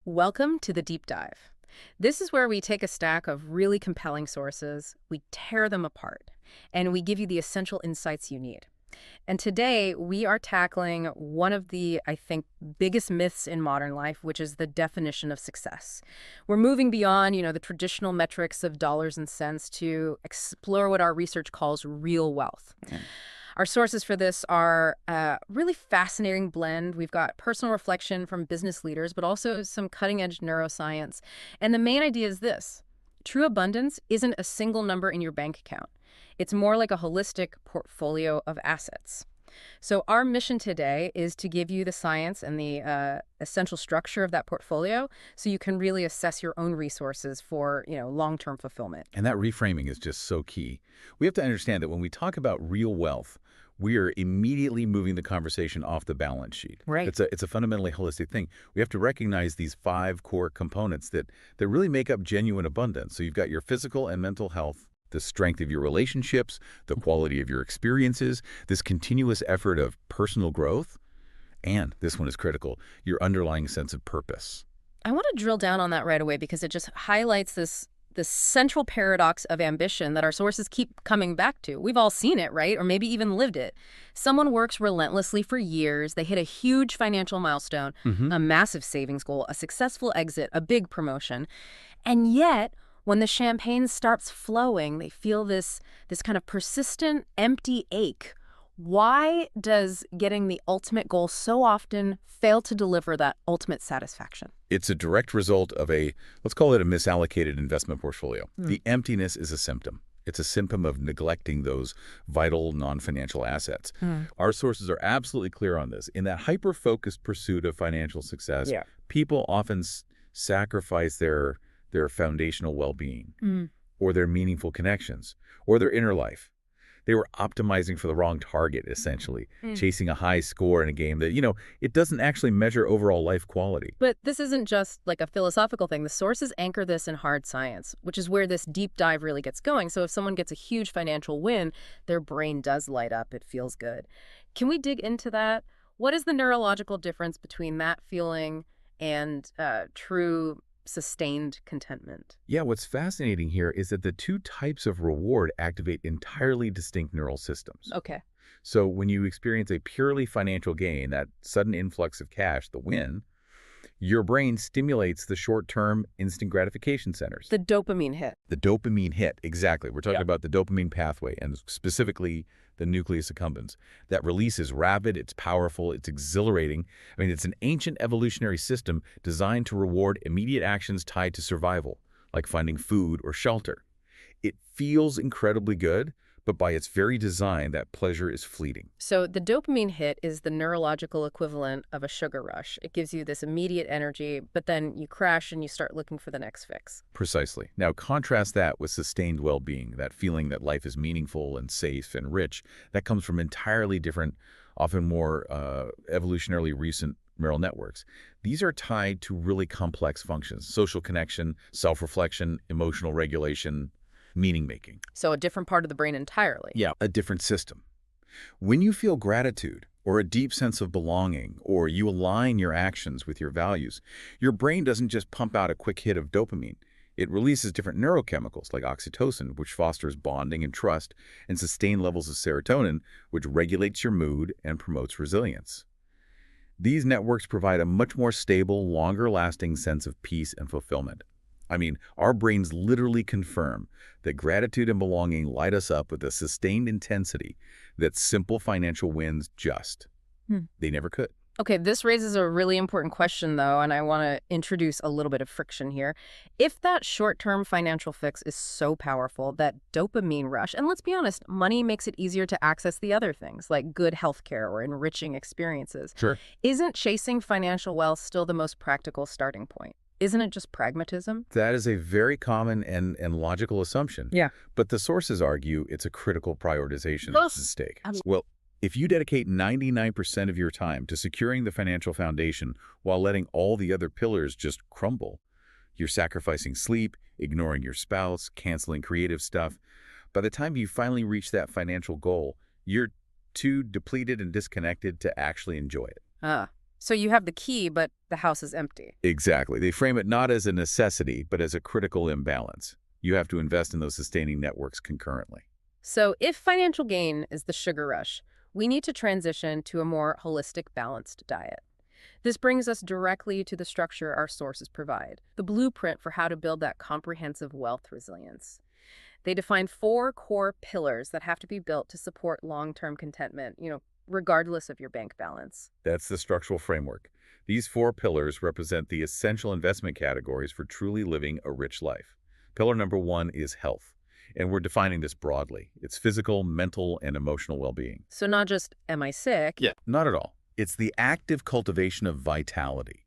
Welcome to the Deep Dive. This is where we take a stack of really compelling sources, we tear them apart, and we give you the essential insights you need. And today, we are tackling one of the, I think, biggest myths in modern life, which is the definition of success. We're moving beyond, the traditional metrics of dollars and cents to explore what our research calls real wealth. Our sources for this are a really fascinating blend. We've got personal reflection from business leaders, but also some cutting-edge neuroscience. And the main idea is this. True abundance isn't a single number in your bank account. It's more like a holistic portfolio of assets. So our mission today is to give you the science and the essential structure of that portfolio so you can really assess your own resources for, long-term fulfillment. And that reframing is just so key. We have to understand that when we talk about real wealth, we are immediately moving the conversation off the balance sheet. Right. It's a fundamentally holistic thing. We have to recognize these 5 core components that really make up genuine abundance. So you've got your physical and mental health, the strength of your relationships, the quality of your experiences, this continuous effort of personal growth, and this one is critical, your underlying sense of purpose. I want to drill down on that right away because it just highlights this central paradox of ambition that our sources keep coming back to. We've all seen it, right? Or maybe even lived it. Someone works relentlessly for years. They hit a huge financial milestone, a massive savings goal, a successful exit, a big promotion. And yet, when the champagne starts flowing, they feel this kind of persistent, empty ache. Why does getting the ultimate goal so often fail to deliver that ultimate satisfaction? It's a direct result of let's call it a misallocated investment portfolio. The emptiness is a symptom. It's a symptom of neglecting those vital non-financial assets. Our sources are absolutely clear on this. In that hyper-focused pursuit of financial success, people often sacrifice their foundational well-being or their meaningful connections or their inner life. They were optimizing for the wrong target, essentially, chasing a high score in a game that, it doesn't actually measure overall life quality. But this isn't just like a philosophical thing. The sources anchor this in hard science, which is where this deep dive really gets going. So if someone gets a huge financial win, their brain does light up. It feels good. Can we dig into that? What is the neurological difference between that feeling and true sustained contentment? Yeah, what's fascinating here is that the 2 types of reward activate entirely distinct neural systems. Okay. So when you experience a purely financial gain, that sudden influx of cash, the win, your brain stimulates the short-term instant gratification centers. The dopamine hit. The dopamine hit, exactly. We're talking about the dopamine pathway and specifically the nucleus accumbens. That release is rapid, it's powerful, it's exhilarating. I mean, it's an ancient evolutionary system designed to reward immediate actions tied to survival, like finding food or shelter. It feels incredibly good, but by its very design, that pleasure is fleeting. So the dopamine hit is the neurological equivalent of a sugar rush. It gives you this immediate energy, but then you crash and you start looking for the next fix. Precisely. Now contrast that with sustained well-being, that feeling that life is meaningful and safe and rich. That comes from entirely different, often more evolutionarily recent neural networks. These are tied to really complex functions: social connection, self-reflection, emotional regulation, meaning-making. So a different part of the brain entirely. Yeah, a different system. When you feel gratitude or a deep sense of belonging, or you align your actions with your values, your brain doesn't just pump out a quick hit of dopamine. It releases different neurochemicals like oxytocin, which fosters bonding and trust, and sustained levels of serotonin, which regulates your mood and promotes resilience. These networks provide a much more stable, longer-lasting sense of peace and fulfillment. I mean, our brains literally confirm that gratitude and belonging light us up with a sustained intensity that simple financial wins they never could. Okay, this raises a really important question, though, and I want to introduce a little bit of friction here. If that short-term financial fix is so powerful, that dopamine rush, and let's be honest, money makes it easier to access the other things, like good healthcare or enriching experiences. Sure. Isn't chasing financial wealth still the most practical starting point? Isn't it just pragmatism? That is a very common and logical assumption. Yeah. But the sources argue it's a critical prioritization Yes. mistake. Well, if you dedicate 99% of your time to securing the financial foundation while letting all the other pillars just crumble, you're sacrificing sleep, ignoring your spouse, canceling creative stuff. By the time you finally reach that financial goal, you're too depleted and disconnected to actually enjoy it. So you have the key, but the house is empty. Exactly. They frame it not as a necessity, but as a critical imbalance. You have to invest in those sustaining networks concurrently. So if financial gain is the sugar rush, we need to transition to a more holistic, balanced diet. This brings us directly to the structure our sources provide, the blueprint for how to build that comprehensive wealth resilience. They define four core pillars that have to be built to support long-term contentment, regardless of your bank balance. That's the structural framework. These four pillars represent the essential investment categories for truly living a rich life. Pillar number one is health. And we're defining this broadly. It's physical, mental, and emotional well-being. So not just, am I sick? Yeah. Not at all. It's the active cultivation of vitality.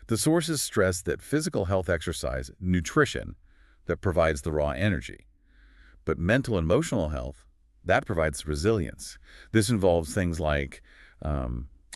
The sources stress that physical health exercise, nutrition, that provides the raw energy. But mental and emotional health, that provides resilience. This involves things like a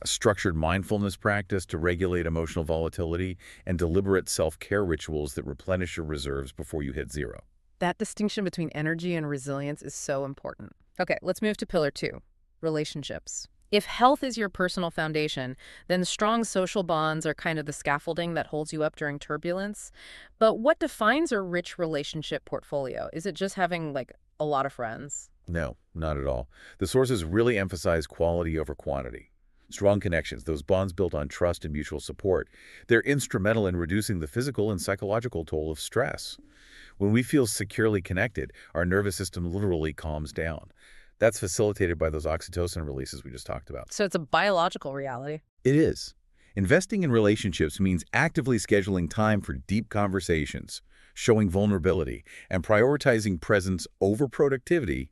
structured mindfulness practice to regulate emotional volatility and deliberate self-care rituals that replenish your reserves before you hit zero. That distinction between energy and resilience is so important. Okay, let's move to pillar two, relationships. If health is your personal foundation, then strong social bonds are kind of the scaffolding that holds you up during turbulence. But what defines a rich relationship portfolio? Is it just having, a lot of friends? No, not at all. The sources really emphasize quality over quantity. Strong connections, those bonds built on trust and mutual support, they're instrumental in reducing the physical and psychological toll of stress. When we feel securely connected, our nervous system literally calms down. That's facilitated by those oxytocin releases we just talked about. So it's a biological reality. It is. Investing in relationships means actively scheduling time for deep conversations, showing vulnerability, and prioritizing presence over productivity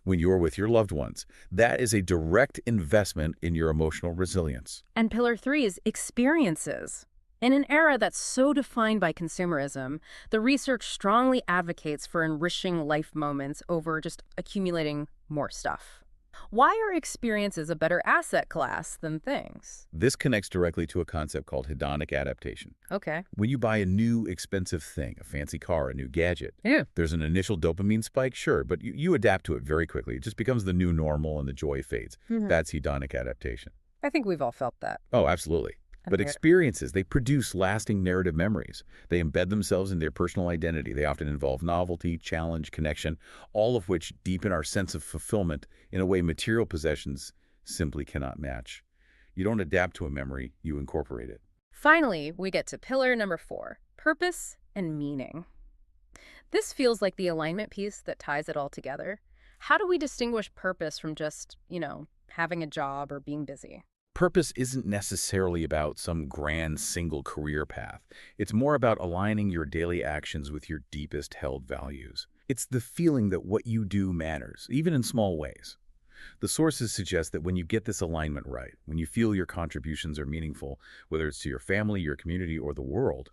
when you're with your loved ones. That is a direct investment in your emotional resilience. And pillar three is experiences. In an era that's so defined by consumerism, the research strongly advocates for enriching life moments over just accumulating more stuff. Why are experiences a better asset class than things? This connects directly to a concept called hedonic adaptation. Okay. When you buy a new expensive thing, a fancy car, a new gadget, Yeah. there's an initial dopamine spike, sure, but you adapt to it very quickly. It just becomes the new normal and the joy fades. That's hedonic adaptation. I think we've all felt that. Oh, absolutely. But experiences, they produce lasting narrative memories. They embed themselves in their personal identity. They often involve novelty, challenge, connection, all of which deepen our sense of fulfillment in a way material possessions simply cannot match. You don't adapt to a memory, you incorporate it. Finally, we get to pillar number four, purpose and meaning. This feels like the alignment piece that ties it all together. How do we distinguish purpose from just, having a job or being busy? Purpose isn't necessarily about some grand single career path. It's more about aligning your daily actions with your deepest held values. It's the feeling that what you do matters, even in small ways. The sources suggest that when you get this alignment right, when you feel your contributions are meaningful, whether it's to your family, your community, or the world,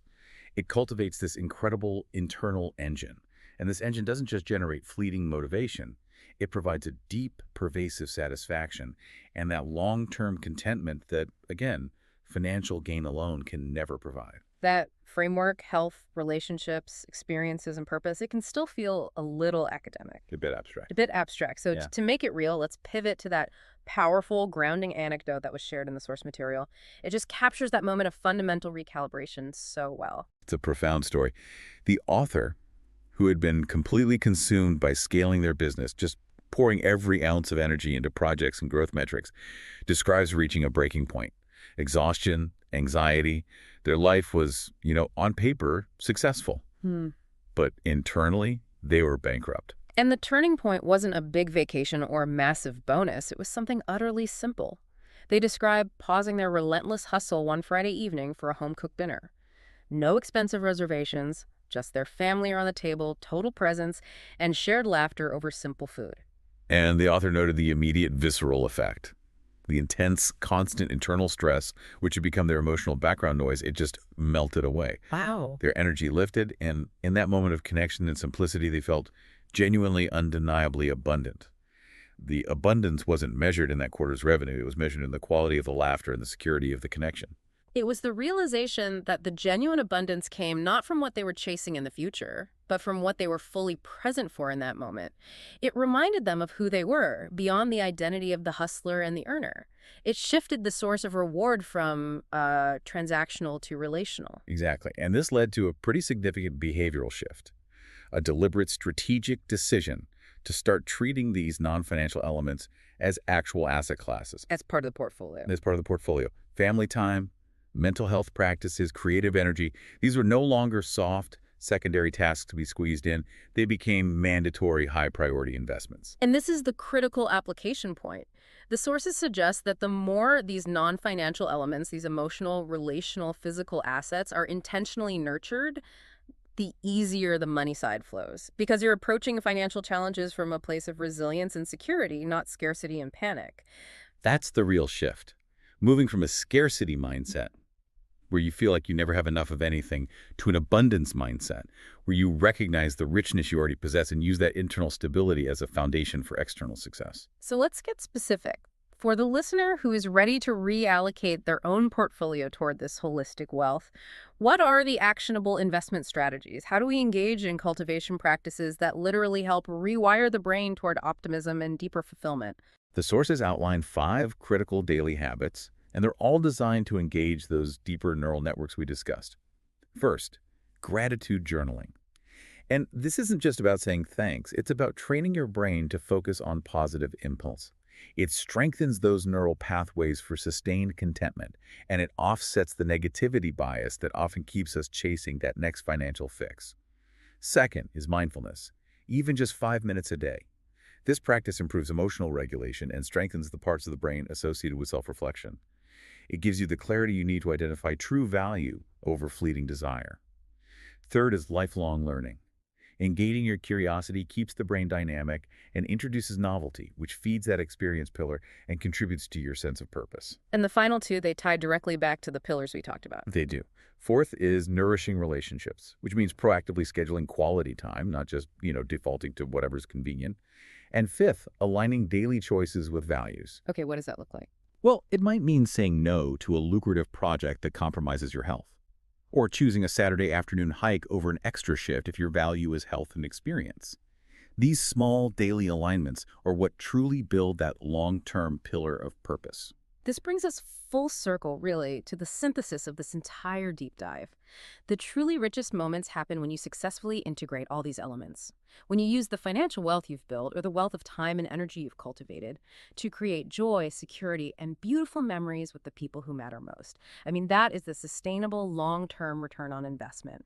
it cultivates this incredible internal engine. And this engine doesn't just generate fleeting motivation. It provides a deep, pervasive satisfaction and that long-term contentment that, again, financial gain alone can never provide. That framework, health, relationships, experiences, and purpose, it can still feel a little academic. A bit abstract. A bit abstract. So Yeah. to make it real, let's pivot to that powerful grounding anecdote that was shared in the source material. It just captures that moment of fundamental recalibration so well. It's a profound story. The author, who had been completely consumed by scaling their business, just pouring every ounce of energy into projects and growth metrics, describes reaching a breaking point. Exhaustion, anxiety. Their life was, on paper, successful. But internally, they were bankrupt. And the turning point wasn't a big vacation or a massive bonus. It was something utterly simple. They describe pausing their relentless hustle one Friday evening for a home-cooked dinner. No expensive reservations, just their family around the table, total presence, and shared laughter over simple food. And the author noted the immediate visceral effect. The intense, constant internal stress, which had become their emotional background noise, it just melted away. Wow. Their energy lifted, and in that moment of connection and simplicity, they felt genuinely, undeniably abundant. The abundance wasn't measured in that quarter's revenue. It was measured in the quality of the laughter and the security of the connection. It was the realization that the genuine abundance came not from what they were chasing in the future, but from what they were fully present for in that moment. It reminded them of who they were, beyond the identity of the hustler and the earner. It shifted the source of reward from transactional to relational. Exactly. And this led to a pretty significant behavioral shift, a deliberate strategic decision to start treating these non-financial elements as actual asset classes. As part of the portfolio. As part of the portfolio. Family time, mental health practices, creative energy, these were no longer soft, secondary tasks to be squeezed in. They became mandatory, high-priority investments. And this is the critical application point. The sources suggest that the more these non-financial elements, these emotional, relational, physical assets are intentionally nurtured, the easier the money side flows. Because you're approaching financial challenges from a place of resilience and security, not scarcity and panic. That's the real shift. Moving from a scarcity mindset, where you feel like you never have enough of anything, to an abundance mindset, where you recognize the richness you already possess and use that internal stability as a foundation for external success. So let's get specific. For the listener who is ready to reallocate their own portfolio toward this holistic wealth, what are the actionable investment strategies? How do we engage in cultivation practices that literally help rewire the brain toward optimism and deeper fulfillment? The sources outline 5 critical daily habits, and they're all designed to engage those deeper neural networks we discussed. First, gratitude journaling. And this isn't just about saying thanks, it's about training your brain to focus on positive impulse. It strengthens those neural pathways for sustained contentment, and it offsets the negativity bias that often keeps us chasing that next financial fix. Second is mindfulness, even just 5 minutes a day. This practice improves emotional regulation and strengthens the parts of the brain associated with self-reflection. It gives you the clarity you need to identify true value over fleeting desire. Third is lifelong learning. Engaging your curiosity keeps the brain dynamic and introduces novelty, which feeds that experience pillar and contributes to your sense of purpose. And the final two, they tie directly back to the pillars we talked about. They do. Fourth is nourishing relationships, which means proactively scheduling quality time, not just, defaulting to whatever's convenient. And fifth, aligning daily choices with values. Okay, what does that look like? Well, it might mean saying no to a lucrative project that compromises your health, or choosing a Saturday afternoon hike over an extra shift if your value is health and experience. These small daily alignments are what truly build that long-term pillar of purpose. This brings us full circle, really, to the synthesis of this entire deep dive. The truly richest moments happen when you successfully integrate all these elements. When you use the financial wealth you've built or the wealth of time and energy you've cultivated to create joy, security, and beautiful memories with the people who matter most. I mean, that is the sustainable, long-term return on investment.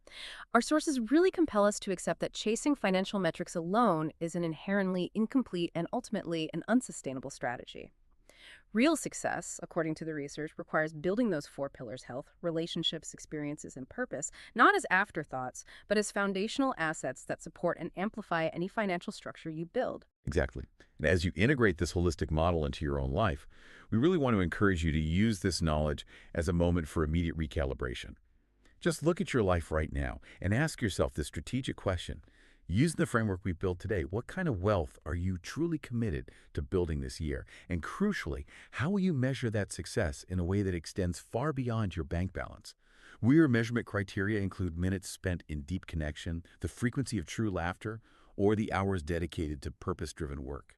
Our sources really compel us to accept that chasing financial metrics alone is an inherently incomplete and ultimately an unsustainable strategy. Real success, according to the research, requires building those 4 pillars: health, relationships, experiences, and purpose, not as afterthoughts, but as foundational assets that support and amplify any financial structure you build. Exactly. And as you integrate this holistic model into your own life, we really want to encourage you to use this knowledge as a moment for immediate recalibration. Just look at your life right now and ask yourself this strategic question. Using the framework we built today, what kind of wealth are you truly committed to building this year? And crucially, how will you measure that success in a way that extends far beyond your bank balance? Your measurement criteria include minutes spent in deep connection, the frequency of true laughter, or the hours dedicated to purpose-driven work.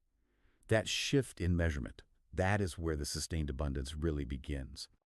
That shift in measurement, that is where the sustained abundance really begins.